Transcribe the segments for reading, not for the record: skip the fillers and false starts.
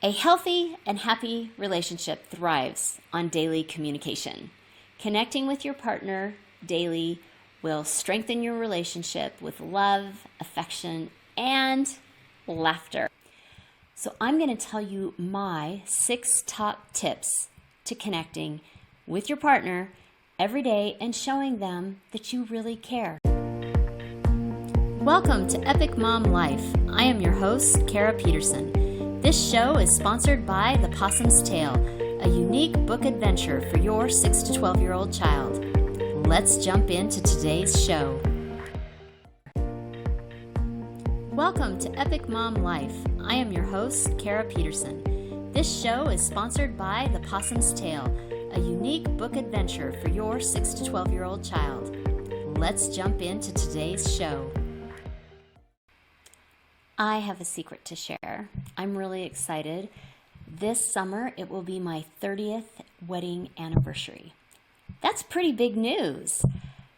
A healthy and happy relationship thrives on daily communication. Connecting with your partner daily will strengthen your relationship with love, affection, and laughter. So, I'm going to tell you my 6 top tips to connecting with your partner every day and showing them that you really care. Welcome to Epic Mom Life. I am your host, Kara Peterson. This show is sponsored by The Possum's Tale, a unique book adventure for your 6 to 12-year-old child. Let's jump into today's show. Welcome to Epic Mom Life. I am your host, Kara Peterson. This show is sponsored by The Possum's Tale, a unique book adventure for your 6 to 12-year-old child. Let's jump into today's show. I have a secret to share. I'm really excited. This summer, it will be my 30th wedding anniversary. That's pretty big news.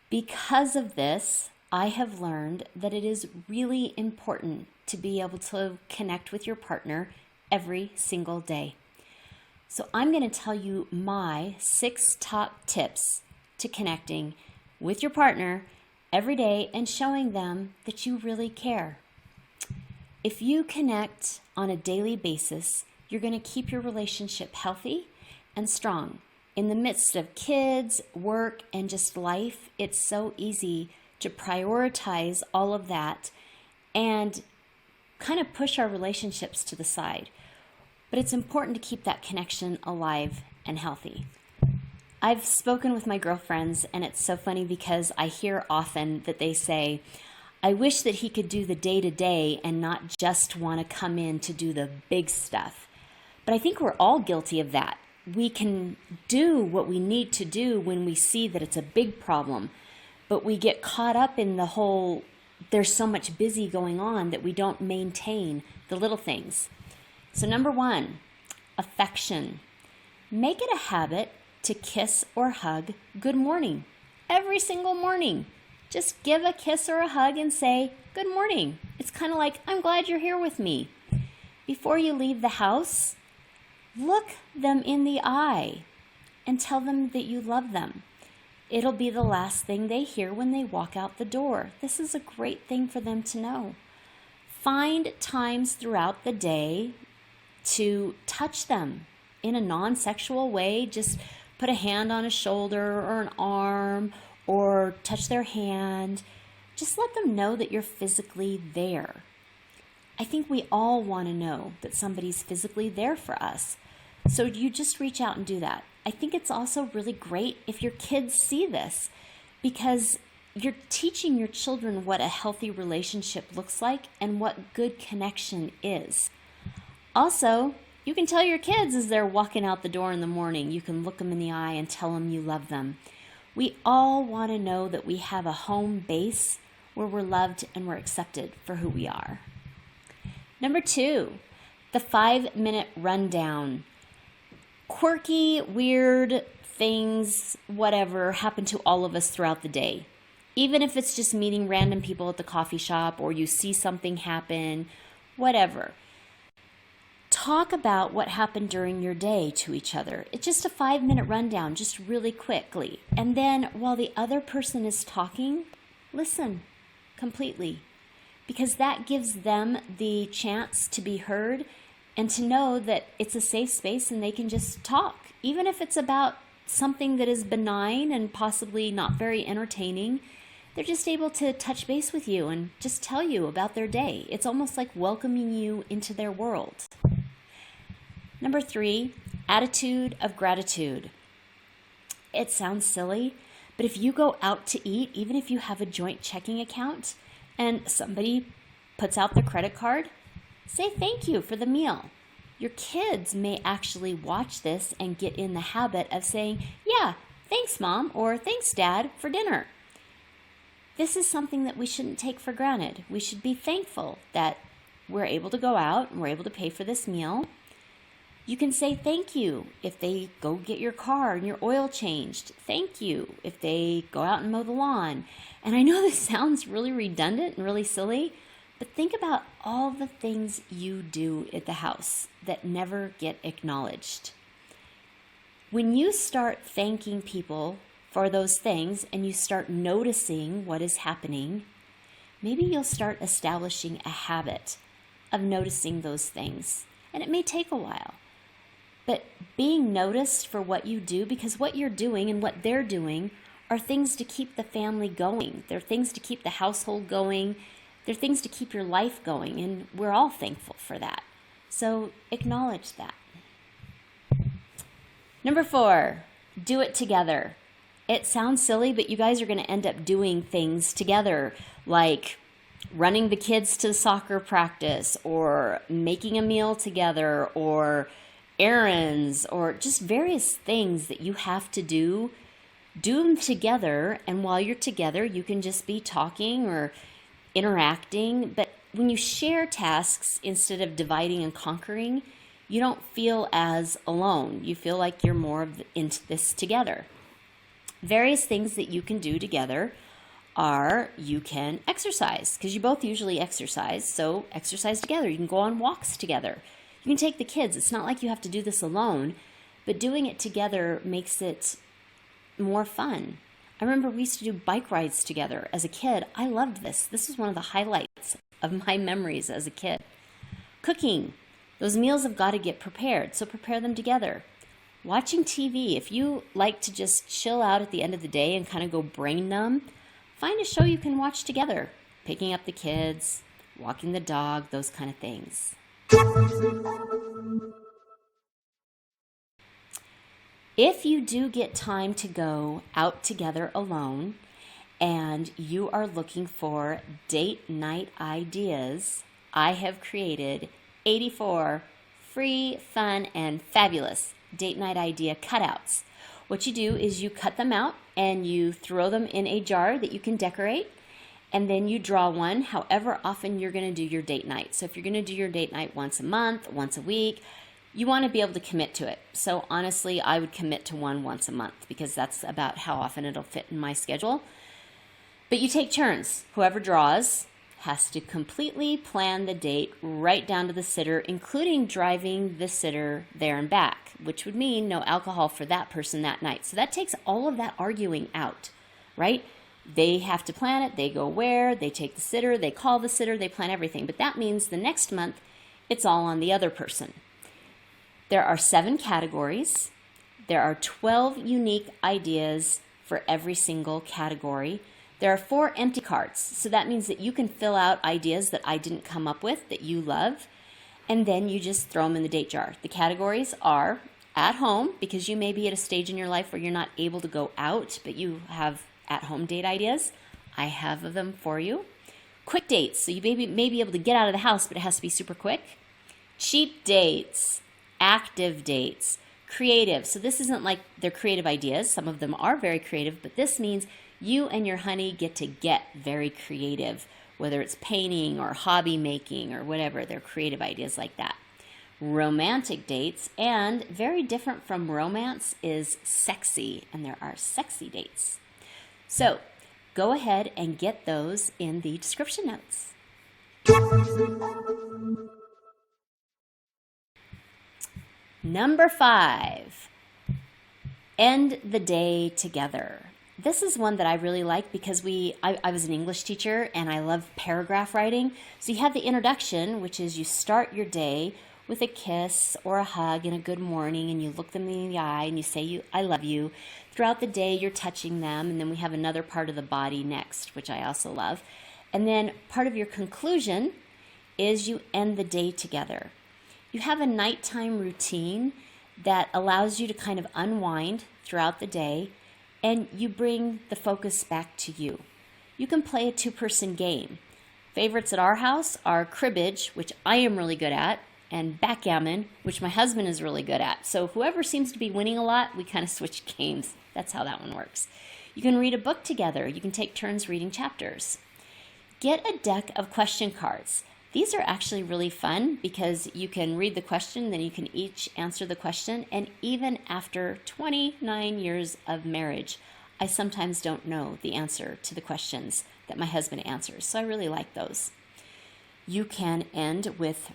Because of this, I have learned that it is really important to be able to connect with your partner every single day. So I'm going to tell you my 6 top tips to connecting with your partner every day and showing them that you really care. If you connect on a daily basis, you're going to keep your relationship healthy and strong. In the midst of kids, work, and just life, it's so easy to prioritize all of that and kind of push our relationships to the side. But it's important to keep that connection alive and healthy. I've spoken with my girlfriends, and it's so funny because I hear often that they say, I wish that he could do the day-to-day and not just want to come in to do the big stuff. But I think we're all guilty of that. We can do what we need to do when we see that it's a big problem, but we get caught up in the whole, there's so much busy going on that we don't maintain the little things. So number 1, affection. Make it a habit to kiss or hug good morning every single morning. Just give a kiss or a hug and say, good morning. It's kind of like, I'm glad you're here with me. Before you leave the house, look them in the eye and tell them that you love them. It'll be the last thing they hear when they walk out the door. This is a great thing for them to know. Find times throughout the day to touch them in a non-sexual way. Just put a hand on a shoulder or an arm or touch their hand. Just let them know that you're physically there. I think we all want to know that somebody's physically there for us. So you just reach out and do that. I think it's also really great if your kids see this because you're teaching your children what a healthy relationship looks like and what good connection is. Also, you can tell your kids as they're walking out the door in the morning, you can look them in the eye and tell them you love them. We all want to know that we have a home base where we're loved and we're accepted for who we are. Number 2, the 5-minute rundown. Quirky, weird things, whatever, happen to all of us throughout the day. Even if it's just meeting random people at the coffee shop or you see something happen, whatever. Talk about what happened during your day to each other. It's just a 5-minute rundown, just really quickly. And then while the other person is talking, listen completely. Because that gives them the chance to be heard and to know that it's a safe space and they can just talk. Even if it's about something that is benign and possibly not very entertaining, they're just able to touch base with you and just tell you about their day. It's almost like welcoming you into their world. Number 3, attitude of gratitude. It sounds silly, but if you go out to eat, even if you have a joint checking account and somebody puts out their credit card, say thank you for the meal. Your kids may actually watch this and get in the habit of saying, yeah, thanks mom, or thanks dad for dinner. This is something that we shouldn't take for granted. We should be thankful that we're able to go out and we're able to pay for this meal. You can say thank you if they go get your car and your oil changed. Thank you if they go out and mow the lawn. And I know this sounds really redundant and really silly, But think about all the things you do at the house that never get acknowledged. When you start thanking people for those things and you start noticing what is happening, maybe you'll start establishing a habit of noticing those things. And it may take a while. But being noticed for what you do, because what you're doing and what they're doing are things to keep the family going. They're things to keep the household going. They're things to keep your life going. And we're all thankful for that. So acknowledge that. Number 4, do it together. It sounds silly, but you guys are going to end up doing things together, like running the kids to soccer practice, or making a meal together, or errands, or just various things that you have to do. Do them together, and while you're together, you can just be talking or interacting. But when you share tasks instead of dividing and conquering, you don't feel as alone. You feel like you're more into this together. Various things that you can do together are you can exercise, because you both usually exercise, so exercise together. You can go on walks together. You can take the kids. It's not like you have to do this alone, but doing it together makes it more fun. I remember we used to do bike rides together as a kid. I loved this. This was one of the highlights of my memories as a kid. Cooking. Those meals have got to get prepared, so prepare them together. Watching TV. If you like to just chill out at the end of the day and kind of go brain numb, find a show you can watch together. Picking up the kids, walking the dog, those kind of things. If you do get time to go out together alone and you are looking for date night ideas, I have created 84 free, fun, and fabulous date night idea cutouts. What you do is you cut them out and you throw them in a jar that you can decorate, and then you draw one however often you're going to do your date night. So if you're going to do your date night once a month, once a week, you want to be able to commit to it. So honestly, I would commit to one once a month because that's about how often it'll fit in my schedule. But you take turns. Whoever draws has to completely plan the date right down to the sitter, including driving the sitter there and back, which would mean no alcohol for that person that night. So that takes all of that arguing out, right? They have to plan it, they go where, they take the sitter, they call the sitter, they plan everything. But that means the next month, it's all on the other person. There are 7 categories. There are 12 unique ideas for every single category. There are 4 empty cards, so that means that you can fill out ideas that I didn't come up with that you love, and then you just throw them in the date jar. The categories are at home, because you may be at a stage in your life where you're not able to go out, but you have at-home date ideas. I have them for you. Quick dates, so you may be able to get out of the house, but it has to be super quick. Cheap dates, active dates, creative. So this isn't like they're creative ideas. Some of them are very creative, but this means you and your honey get to get very creative, whether it's painting or hobby making or whatever. They're creative ideas like that. Romantic dates, and very different from romance, is sexy, and there are sexy dates. So go ahead and get those in the description notes. Number 5, end the day together. This is one that I really like because I was an English teacher and I love paragraph writing. So you have the introduction, which is you start your day with a kiss or a hug and a good morning, and you look them in the eye and you say I love you. Throughout the day you're touching them, and then we have another part of the body next, which I also love. And then part of your conclusion is you end the day together. You have a nighttime routine that allows you to kind of unwind throughout the day, and you bring the focus back to you. You can play a 2-person game. Favorites at our house are cribbage, which I am really good at, and backgammon, which my husband is really good at. So whoever seems to be winning a lot, we kind of switch games. That's how that one works. You can read a book together. You can take turns reading chapters. Get a deck of question cards. These are actually really fun because you can read the question, then you can each answer the question, and even after 29 years of marriage, I sometimes don't know the answer to the questions that my husband answers, so I really like those. You can end with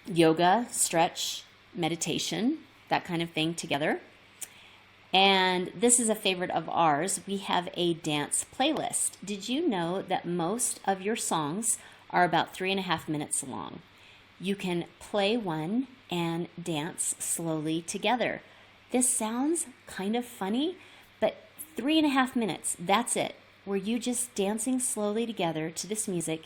yoga, stretch, meditation, that kind of thing together. And this is a favorite of ours. We have a dance playlist. Did you know that most of your songs are about 3.5 minutes long? You can play one and dance slowly together. This sounds kind of funny, but 3.5 minutes, that's it. Were you just dancing slowly together to this music?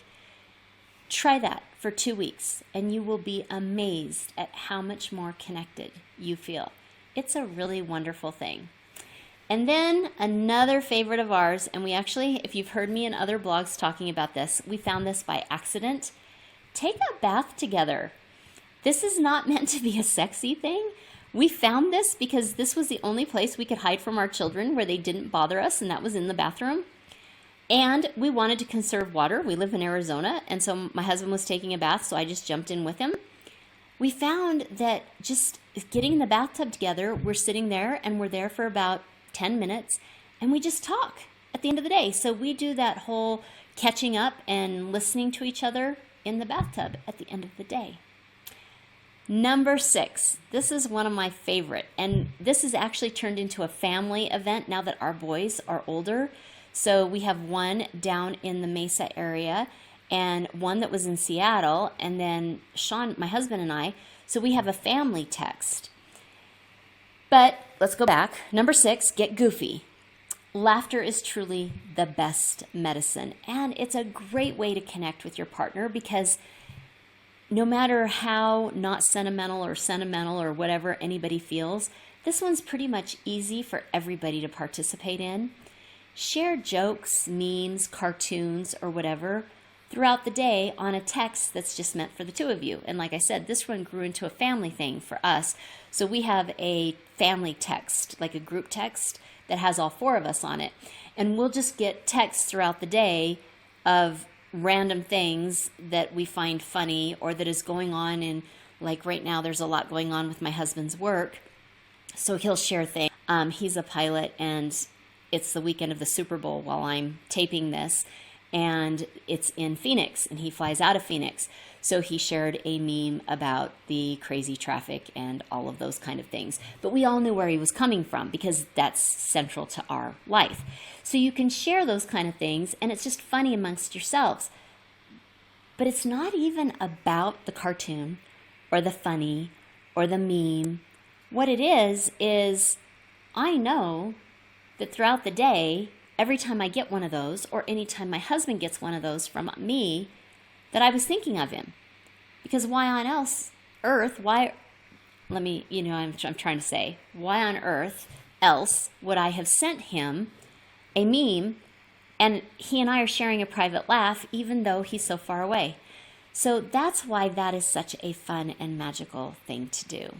Try that for 2 weeks, and you will be amazed at how much more connected you feel. It's a really wonderful thing. And then another favorite of ours, and we actually, if you've heard me in other blogs talking about this, we found this by accident. Take a bath together. This is not meant to be a sexy thing. We found this because this was the only place we could hide from our children where they didn't bother us, and that was in the bathroom. And we wanted to conserve water. We live in Arizona, and so my husband was taking a bath, so I just jumped in with him. We found that just getting in the bathtub together, we're sitting there, and we're there for about 10 minutes, and we just talk at the end of the day. So we do that whole catching up and listening to each other in the bathtub at the end of the day. Number 6, this is one of my favorite, and this is actually turned into a family event now that our boys are older. So we have one down in the Mesa area and one that was in Seattle, and then Sean, my husband, and I. So we have a family text. But let's go back. Number 6, get goofy. Laughter is truly the best medicine, and it's a great way to connect with your partner because no matter how not sentimental or whatever anybody feels, this one's pretty much easy for everybody to participate in. Share jokes, memes, cartoons, or whatever throughout the day on a text that's just meant for the two of you. And like I said, this one grew into a family thing for us. So we have a family text, like a group text that has all 4 of us on it. And we'll just get texts throughout the day of random things that we find funny or that is going on. And like right now, there's a lot going on with my husband's work. So he'll share things. He's a pilot, and it's the weekend of the Super Bowl while I'm taping this. And it's in Phoenix, and he flies out of Phoenix. So he shared a meme about the crazy traffic and all of those kind of things. But we all knew where he was coming from because that's central to our life. So you can share those kind of things, and it's just funny amongst yourselves. But it's not even about the cartoon or the funny or the meme. What it is I know that throughout the day, every time I get one of those, or anytime my husband gets one of those from me, that I was thinking of him. Because why on earth, why on earth else would I have sent him a meme, and he and I are sharing a private laugh, even though he's so far away. So that's why that is such a fun and magical thing to do.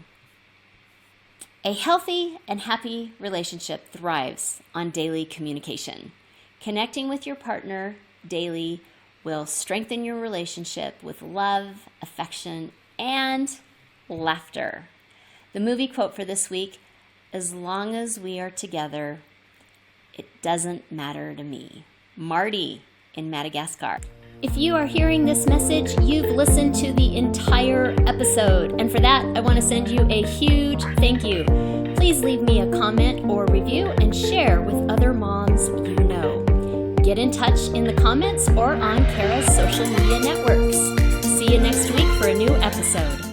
A healthy and happy relationship thrives on daily communication. Connecting with your partner daily will strengthen your relationship with love, affection, and laughter. The movie quote for this week, as long as we are together, it doesn't matter to me. Marty in Madagascar. If you are hearing this message, you've listened to the entire episode. And for that, I want to send you a huge thank you. Please leave me a comment or review and share with other moms you know. Get in touch in the comments or on Kara's social media networks. See you next week for a new episode.